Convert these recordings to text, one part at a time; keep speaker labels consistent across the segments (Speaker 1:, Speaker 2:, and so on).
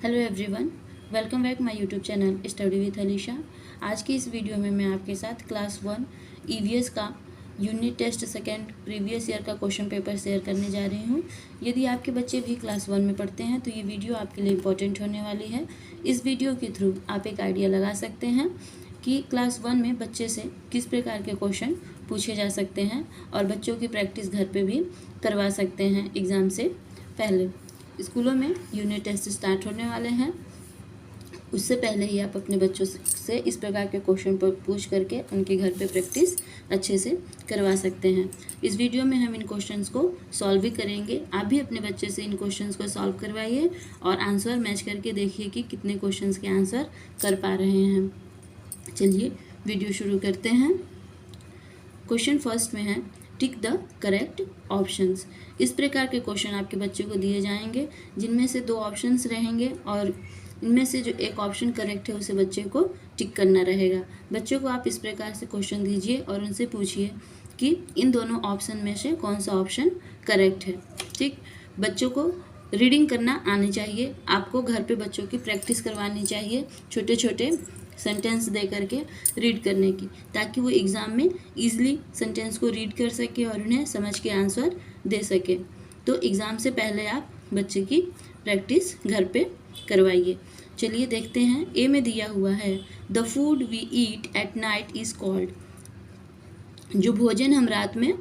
Speaker 1: Hello everyone, welcome back my YouTube channel study with Alisha. आज की इस वीडियो में मैं आपके साथ क्लास 1 ईवीएस का unit test second previous year का क्वेश्चन पेपर शेयर करने जा रही हूँ। यदि आपके बच्चे भी क्लास 1 में पढ़ते हैं तो ये वीडियो आपके लिए इम्पोर्टेंट होने वाली है। इस वीडियो के थ्रू आप एक आइडिया लगा सकते हैं कि क्लास 1 में बच्चे से किस प्रकार के क्वेश्चन पूछे जा सकते हैं और बच्चों की प्रैक्टिस घर पे भी करवा सकते हैं एग्ज़ाम से पहले। स्कूलों में यूनिट टेस्ट स्टार्ट होने वाले हैं, उससे पहले ही आप अपने बच्चों से इस प्रकार के क्वेश्चन पर पूछ करके उनके घर पे प्रैक्टिस अच्छे से करवा सकते हैं। इस वीडियो में हम इन क्वेश्चंस को सॉल्व भी करेंगे। आप भी अपने बच्चे से इन क्वेश्चंस को सॉल्व करवाइए और आंसर मैच करके देखिए कि कितने क्वेश्चंस के आंसर कर पा रहे हैं। चलिए वीडियो शुरू करते हैं। क्वेश्चन फर्स्ट में है, टिक द करेक्ट ऑप्शंस। इस प्रकार के क्वेश्चन आपके बच्चे को दिए जाएंगे जिनमें से 2 ऑप्शंस रहेंगे और इनमें से जो एक ऑप्शन करेक्ट है उसे बच्चे को टिक करना रहेगा। बच्चों को आप इस प्रकार से क्वेश्चन दीजिए और उनसे पूछिए कि इन दोनों ऑप्शन में से कौन सा ऑप्शन करेक्ट है। ठीक, बच्चों को रीडिंग करना आनी चाहिए। आपको घर पे बच्चों की प्रैक्टिस करवानी चाहिए छोटे छोटे सेंटेंस दे करके रीड करने की, ताकि वो एग्ज़ाम में ईजिली सेंटेंस को रीड कर सके और उन्हें समझ के आंसर दे सके। तो एग्ज़ाम से पहले आप बच्चे की प्रैक्टिस घर पे करवाइए। चलिए देखते हैं। ए में दिया हुआ है, the food we eat at night is called. जो भोजन हम रात में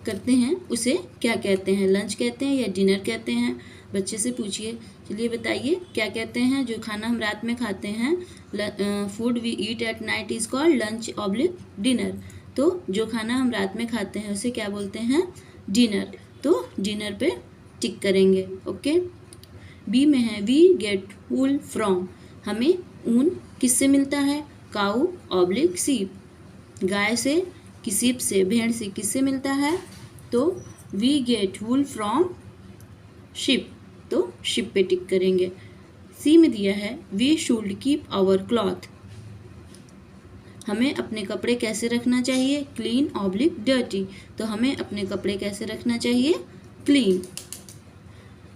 Speaker 1: करते हैं उसे क्या कहते हैं? लंच कहते हैं या डिनर कहते हैं? बच्चे से पूछिए। चलिए बताइए क्या कहते हैं जो खाना हम रात में खाते हैं। Food we eat at night is called lunch oblique dinner. तो जो खाना हम रात में खाते हैं उसे क्या बोलते हैं? डिनर। तो डिनर पे टिक करेंगे। ओके। बी में है, वी गेट वूल फ्रॉम। हमें ऊन किससे मिलता है? काऊ ऑब्लिक सीप। गाय से कि सीप से, भेड़ से किससे मिलता है? तो we get wool from sheep. तो शिप पे टिक करेंगे। सी में दिया है, we should keep our cloth. हमें अपने कपड़े कैसे रखना चाहिए? Clean oblique dirty. तो हमें अपने कपड़े कैसे रखना चाहिए? क्लीन।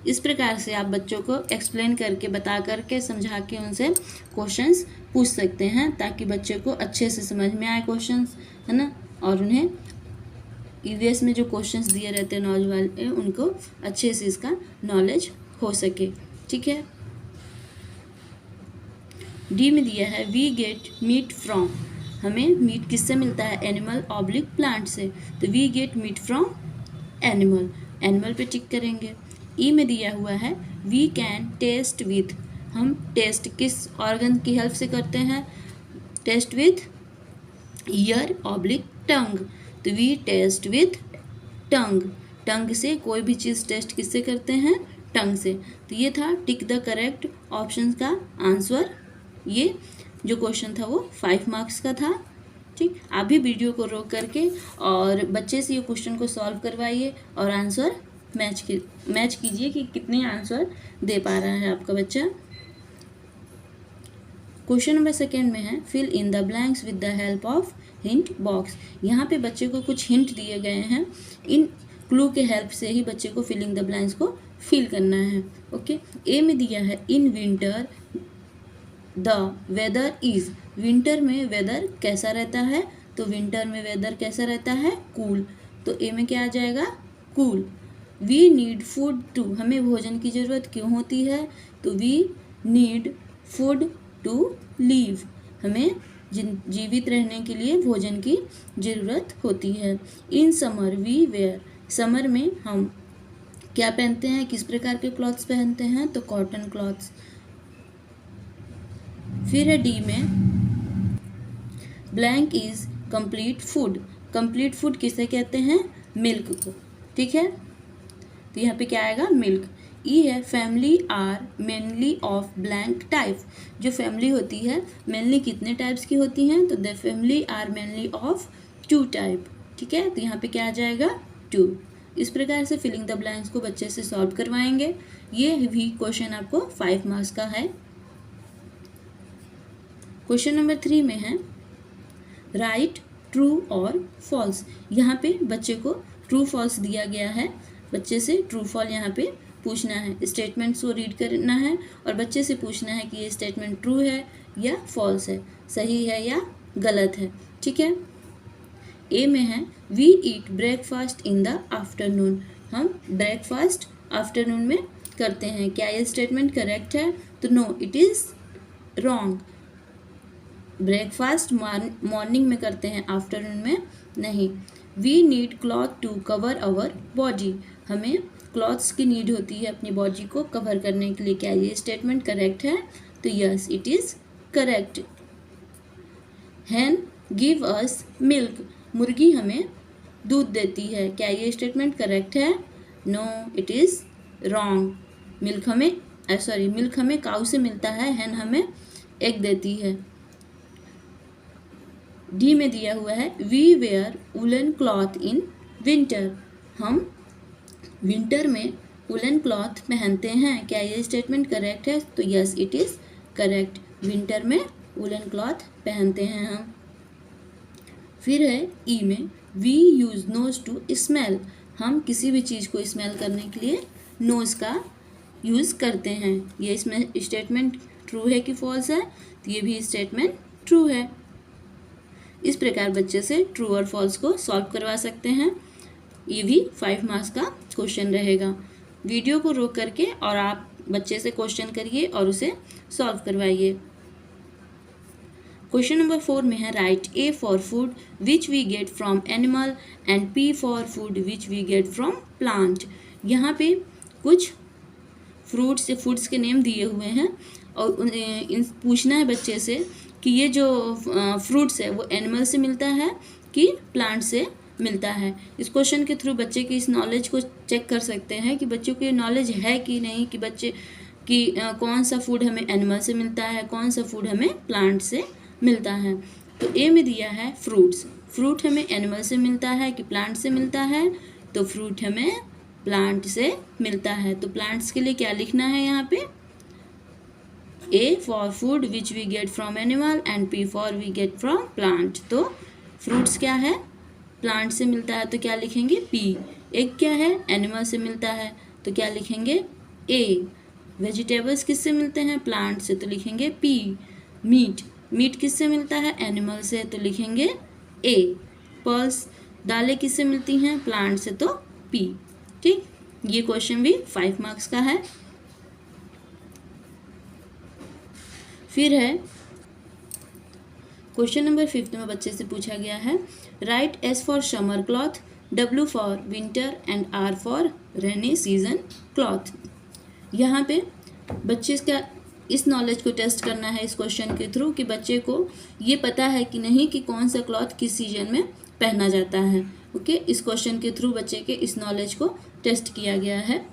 Speaker 1: इस प्रकार से आप बच्चों को एक्सप्लेन करके, बता करके, समझा के उनसे क्वेश्चंस पूछ सकते हैं, ताकि बच्चे को अच्छे से समझ में आए क्वेश्चंस, है ना। और उन्हें ईवीएस में जो क्वेश्चंस दिए रहते हैं नॉलेज वाले, उनको अच्छे से इसका नॉलेज हो सके। ठीक है। डी में दिया है, वी गेट मीट फ्रॉम। हमें मीट किससे मिलता है? एनिमल ऑब्लिक प्लांट से। तो we get meat from animal. Animal पे टिक करेंगे। ई में दिया हुआ है, वी कैन टेस्ट विथ। हम टेस्ट किस ऑर्गन की हेल्प से करते हैं? Taste with ear oblique tongue. तो we taste with tongue. Tongue से कोई भी चीज़ टेस्ट किससे करते हैं? टंग से। तो ये था टिक द करेक्ट ऑप्शन का आंसर। ये जो क्वेश्चन था वो 5 मार्क्स का था। ठीक, आप भी वीडियो को रोक करके और बच्चे से ये क्वेश्चन को सॉल्व करवाइए और आंसर मैच कीजिए कि कितने आंसर दे पा रहा है आपका बच्चा। क्वेश्चन नंबर सेकेंड में है, fill in the blanks with the help of hint box. यहाँ पे बच्चे को कुछ हिंट दिए गए हैं, इन क्लू के हेल्प से ही बच्चे को फिलिंग द ब्लैंक्स को फिल करना है। ओके। ए में दिया है, in winter the weather is. Winter में वेदर कैसा रहता है? तो विंटर में वेदर कैसा रहता है? कूल। तो ए में क्या आ जाएगा? Cool. We need food to. हमें भोजन की ज़रूरत क्यों होती है? तो we need food to live. हमें जीवित रहने के लिए भोजन की ज़रूरत होती है। In summer we wear. Summer में हम क्या पहनते हैं? किस प्रकार के क्लॉथ्स पहनते हैं? तो कॉटन क्लॉथ्स। फिर है डी में, blank is complete food. Complete food किसे कहते हैं? मिल्क को। ठीक है। तो यहाँ पे क्या आएगा? मिल्क। ई है, family are mainly of blank type. जो फैमिली होती है मेनली कितने टाइप्स की होती हैं? तो the family are mainly of 2 type. ठीक है। तो यहाँ पे क्या आ जाएगा? 2। इस प्रकार से फिलिंग द ब्लैंक्स को बच्चे से सॉल्व करवाएंगे। ये भी क्वेश्चन आपको 5 मार्क्स का है। क्वेश्चन नंबर 3 में है, राइट ट्रू और फॉल्स। यहाँ पे बच्चे को ट्रू फॉल्स दिया गया है। बच्चे से ट्रू फॉल यहाँ पे पूछना है, स्टेटमेंट्स को रीड करना है और बच्चे से पूछना है कि ये स्टेटमेंट ट्रू है या फॉल्स है, सही है या गलत है। ठीक है। ए में है we eat breakfast in the afternoon. हम ब्रेकफास्ट आफ्टरनून में करते हैं। क्या ये स्टेटमेंट करेक्ट है? तो no, it is wrong. Breakfast morning में करते हैं, आफ्टरनून में नहीं। We need cloth to cover our body. हमें क्लॉथ्स की नीड होती है अपनी बॉडी को कवर करने के लिए। क्या ये स्टेटमेंट करेक्ट है? तो yes, it is correct. Hen give us milk. मुर्गी हमें दूध देती है। क्या ये स्टेटमेंट करेक्ट है? No, it is wrong. Milk हमें काऊ से मिलता है, हैन हमें एग देती है। डी में दिया हुआ है we wear woollen cloth in winter. हम विंटर में वुलन क्लॉथ पहनते हैं। क्या ये स्टेटमेंट करेक्ट है? तो yes, it is correct. Winter में वुलन क्लॉथ पहनते हैं हम। फिर है ई में we use nose to smell. हम किसी भी चीज़ को स्मेल करने के लिए नोज़ का यूज़ करते हैं। ये इसमें स्टेटमेंट ट्रू है कि फॉल्स है? तो ये भी स्टेटमेंट ट्रू है। इस प्रकार बच्चे से ट्रू और फॉल्स को सॉल्व करवा सकते हैं। ये भी 5 मार्क्स का क्वेश्चन रहेगा। वीडियो को रोक करके और आप बच्चे से क्वेश्चन करिए और उसे सॉल्व करवाइए। क्वेश्चन नंबर 4 में है write A for food which we get from animal and P for food which we get from plant. यहाँ पे कुछ फूड्स के नेम दिए हुए हैं और पूछना है बच्चे से कि ये जो फ्रूट्स है वो एनिमल से मिलता है कि प्लांट से मिलता है। इस क्वेश्चन के थ्रू बच्चे की इस नॉलेज को चेक कर सकते हैं कि बच्चों को ये नॉलेज है कि नहीं, कि बच्चे कि कौन सा फूड हमें एनिमल से मिलता है, कौन सा फूड हमें प्लांट से मिलता है। तो ए में दिया है फ्रूट्स। फ्रूट हमें एनिमल से मिलता है कि प्लांट से मिलता है? तो फ्रूट हमें प्लांट से मिलता है। तो प्लांट्स के लिए क्या लिखना है यहाँ पे? A for food which we get from animal and P for we get from plant। तो फ्रूट्स क्या है? प्लांट से मिलता है तो क्या लिखेंगे? P। एग क्या है? एनिमल से मिलता है तो क्या लिखेंगे? A। वेजिटेबल्स किससे मिलते हैं? प्लांट से, तो लिखेंगे P। मीट किससे मिलता है? एनिमल से, तो लिखेंगे A। पल्स दालें किससे मिलती हैं? प्लांट से, तो P। ठीक, ये क्वेश्चन भी 5 मार्क्स का है। फिर है क्वेश्चन नंबर 5 में बच्चे से पूछा गया है write S for summer cloth, W for winter and R for rainy season cloth. यहाँ पे बच्चे का इस नॉलेज को टेस्ट करना है इस क्वेश्चन के थ्रू कि बच्चे को ये पता है कि नहीं कि कौन सा क्लॉथ किस सीजन में पहना जाता है। ओके, इस क्वेश्चन के थ्रू बच्चे के इस नॉलेज को टेस्ट किया गया है।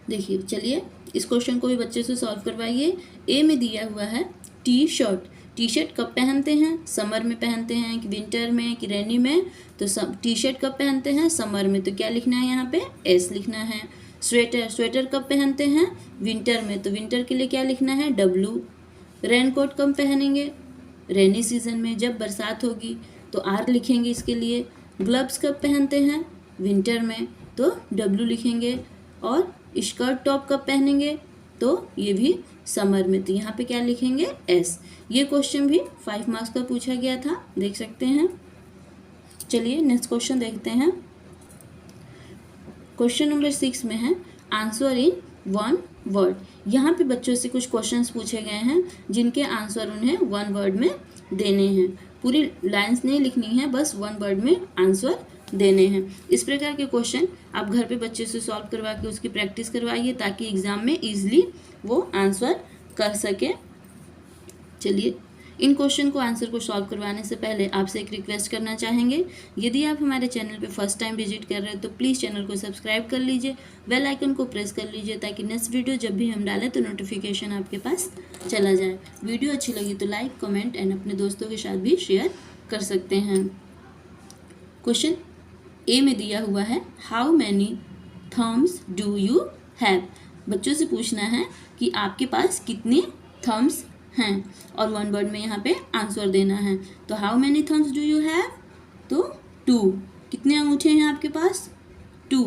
Speaker 1: देखिए, चलिए इस क्वेश्चन को भी बच्चे से सॉल्व करवाइए। ए में दिया हुआ है टी शर्ट कब पहनते हैं? समर में पहनते हैं कि विंटर में कि रेनी में? तो टी शर्ट कब पहनते हैं? समर में, तो क्या लिखना है यहाँ पे? एस लिखना है। स्वेटर कब पहनते हैं? विंटर में, तो विंटर के लिए क्या लिखना है? डब्लू। रेनकोट कब पहनेंगे? रेनी सीजन में, जब बरसात होगी, तो आर लिखेंगे इसके लिए। ग्लव्स कब पहनते हैं? विंटर में, तो डब्लू लिखेंगे। और स्कर्ट टॉप कब पहनेंगे? तो ये भी समर में, तो यहाँ पे क्या लिखेंगे? एस। ये क्वेश्चन भी 5 मार्क्स का पूछा गया था, देख सकते हैं। चलिए नेक्स्ट क्वेश्चन देखते हैं। क्वेश्चन नंबर 6 में है आंसर इन 1 वर्ड। यहाँ पे बच्चों से कुछ क्वेश्चंस पूछे गए हैं जिनके आंसर उन्हें 1 वर्ड में देने हैं। पूरी लाइंस नहीं लिखनी है, बस 1 वर्ड में आंसर देने हैं। इस प्रकार के क्वेश्चन आप घर पे बच्चे से सॉल्व करवा के उसकी प्रैक्टिस करवाइए ताकि एग्जाम में इजीली वो आंसर कर सके। चलिए, इन क्वेश्चन को आंसर को सॉल्व करवाने से पहले आपसे एक रिक्वेस्ट करना चाहेंगे। यदि आप हमारे चैनल पे फर्स्ट टाइम विजिट कर रहे हैं तो प्लीज़ चैनल को सब्सक्राइब कर लीजिए, बेल आइकन को प्रेस कर लीजिए ताकि नेक्स्ट वीडियो जब भी हम डालें तो नोटिफिकेशन आपके पास चला जाए। वीडियो अच्छी लगी तो लाइक, कमेंट एंड अपने दोस्तों के साथ भी शेयर कर सकते हैं। क्वेश्चन ए में दिया हुआ है how many thumbs do you have. बच्चों से पूछना है कि आपके पास कितने थम्स हैं और 1 वर्ड में यहाँ पे आंसर देना है। तो how many thumbs do you have? तो 2। कितने अंगूठे हैं आपके पास? 2।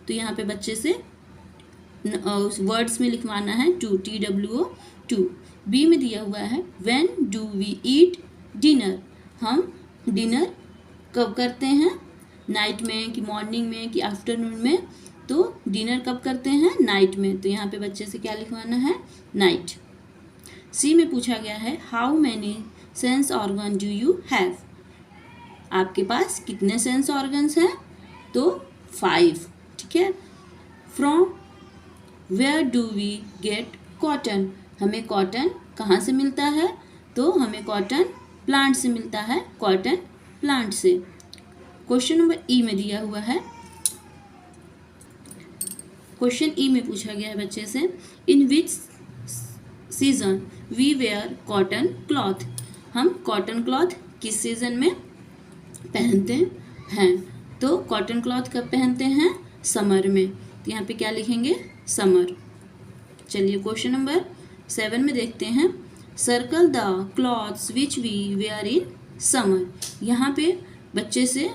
Speaker 1: तो यहाँ पे बच्चे से वर्ड्स में लिखवाना है टू, TWO टू। बी में दिया हुआ है when do we eat dinner, हम डिनर कब करते हैं, नाइट में कि मॉर्निंग में कि आफ्टरनून में, तो डिनर कब करते हैं, नाइट में, तो यहाँ पे बच्चे से क्या लिखवाना है, नाइट। सी में पूछा गया है how many sense organ do you have, आपके पास कितने सेंस ऑर्गन्स हैं, तो 5, ठीक है। From where do we get cotton, हमें कॉटन कहाँ से मिलता है, तो हमें कॉटन प्लांट से मिलता है, कॉटन प्लांट से। क्वेश्चन नंबर ई में दिया हुआ है, क्वेश्चन ई में पूछा गया है बच्चे से in which season we wear cotton cloth, हम कॉटन क्लॉथ किस सीजन में पहनते हैं, तो कॉटन क्लॉथ कब पहनते हैं, समर में, तो यहाँ पे क्या लिखेंगे, समर। चलिए क्वेश्चन नंबर 7 में देखते हैं circle the clothes which we wear in summer, यहाँ पे बच्चे से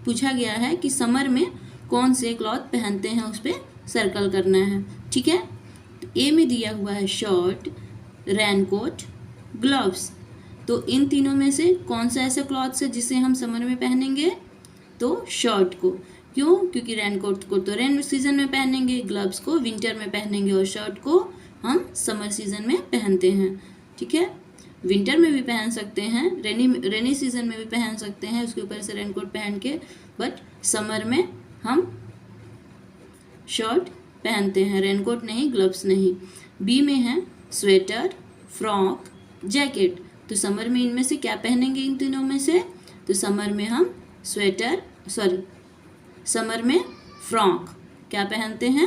Speaker 1: पूछा गया है कि समर में कौन से क्लॉथ पहनते हैं, उस पर सर्कल करना है, ठीक है। ए में दिया हुआ है शर्ट, रेनकोट, ग्लव्स, तो इन तीनों में से कौन सा ऐसा क्लॉथ्स है जिसे हम समर में पहनेंगे, तो शर्ट को, क्यों, क्योंकि रेनकोट को तो रेन सीजन में पहनेंगे, ग्लव्स को विंटर में पहनेंगे और शर्ट को हम समर सीजन में पहनते हैं, ठीक है। विंटर में भी पहन सकते हैं, रेनी सीजन में भी पहन सकते हैं, उसके ऊपर से रेनकोट पहन के, बट समर में हम शर्ट पहनते हैं, रेनकोट नहीं, ग्लव्स नहीं। बी में है स्वेटर, फ्रॉक, जैकेट, तो समर में इनमें से क्या पहनेंगे, इन तीनों में से, तो समर में हम समर में फ्रॉक, क्या पहनते हैं,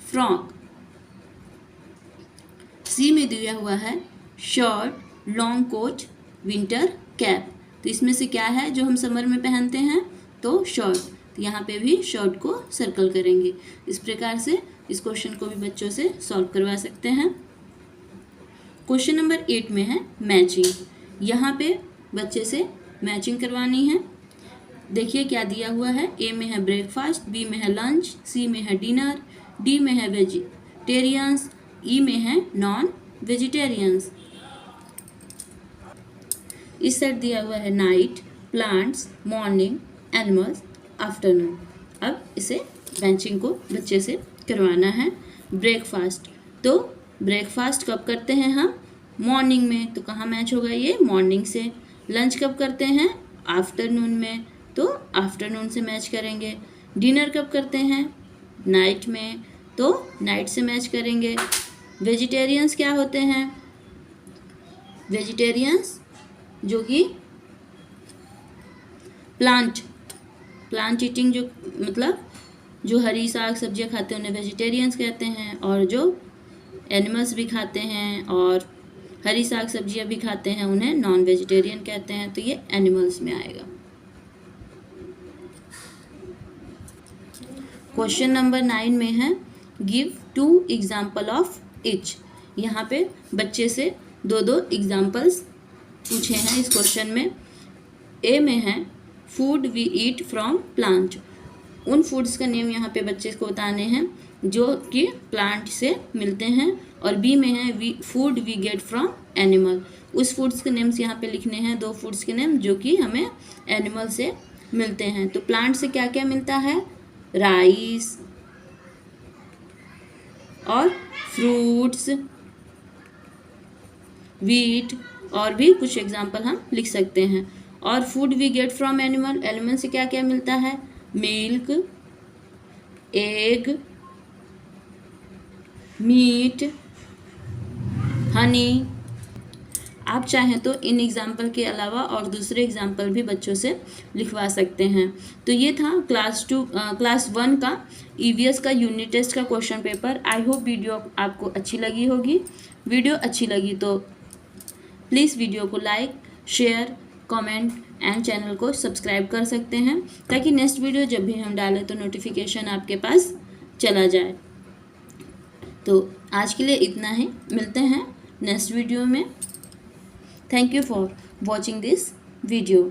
Speaker 1: फ्रॉक। सी में दिया हुआ है shirt, long coat, winter cap, तो इसमें से क्या है जो हम समर में पहनते हैं, तो शर्ट, तो यहाँ पे भी शर्ट को सर्कल करेंगे। इस प्रकार से इस क्वेश्चन को भी बच्चों से सॉल्व करवा सकते हैं। क्वेश्चन नंबर 8 में है मैचिंग, यहाँ पे बच्चे से मैचिंग करवानी है। देखिए क्या दिया हुआ है, ए में है ब्रेकफास्ट, बी में है लंच, सी में है डिनर, डी में है वेजिटेरियंस, ई में है नॉन वेजिटेरियंस। इस साइड दिया हुआ है night, plants, morning, animals, afternoon. अब इसे मैचिंग को बच्चे से करवाना है। ब्रेकफास्ट, तो ब्रेकफास्ट कब करते हैं हम, मॉर्निंग में, तो कहाँ मैच होगा ये, मॉर्निंग से। लंच कब करते हैं, आफ्टरनून में, तो आफ्टरनून से मैच करेंगे। डिनर कब करते हैं, नाइट में, तो नाइट से मैच करेंगे। वेजिटेरियंस क्या होते हैं, वेजिटेरियंस जो कि प्लांट ईटिंग, जो मतलब जो हरी साग सब्जियां खाते हैं उन्हें वेजिटेरियंस कहते हैं, और जो एनिमल्स भी खाते हैं और हरी साग सब्जियां भी खाते हैं उन्हें नॉन वेजिटेरियन कहते हैं, तो ये एनिमल्स में आएगा। क्वेश्चन नंबर 9 में है गिव 2 एग्जाम्पल ऑफ इच, यहाँ पे बच्चे से 2 एग्जाम्पल्स पूछे हैं इस क्वेश्चन में। ए में है food we eat from plant, उन फूड्स का नेम यहाँ पे बच्चे को बताने हैं जो कि प्लांट से मिलते हैं, और बी में है food we get from animal, उस फूड्स के नेम्स यहाँ पे लिखने हैं, 2 फूड्स के नेम जो कि हमें एनिमल से मिलते हैं। तो प्लांट से क्या क्या मिलता है, राइस और फ्रूट्स, वीट, और भी कुछ एग्जाम्पल हम लिख सकते हैं। और food we get from animal, animal से क्या क्या मिलता है, मिल्क, एग, मीट, हनी। आप चाहें तो इन एग्जाम्पल के अलावा और दूसरे एग्जाम्पल भी बच्चों से लिखवा सकते हैं। तो ये था क्लास 1 का ईवीएस का यूनिट टेस्ट का question paper. I hope video आपको अच्छी लगी होगी। वीडियो अच्छी लगी तो प्लीज़ वीडियो को like, share, comment and channel को सब्सक्राइब कर सकते हैं, ताकि नेक्स्ट वीडियो जब भी हम डालें तो नोटिफिकेशन आपके पास चला जाए। तो आज के लिए इतना ही, मिलते हैं नेक्स्ट वीडियो में। Thank you for watching this video.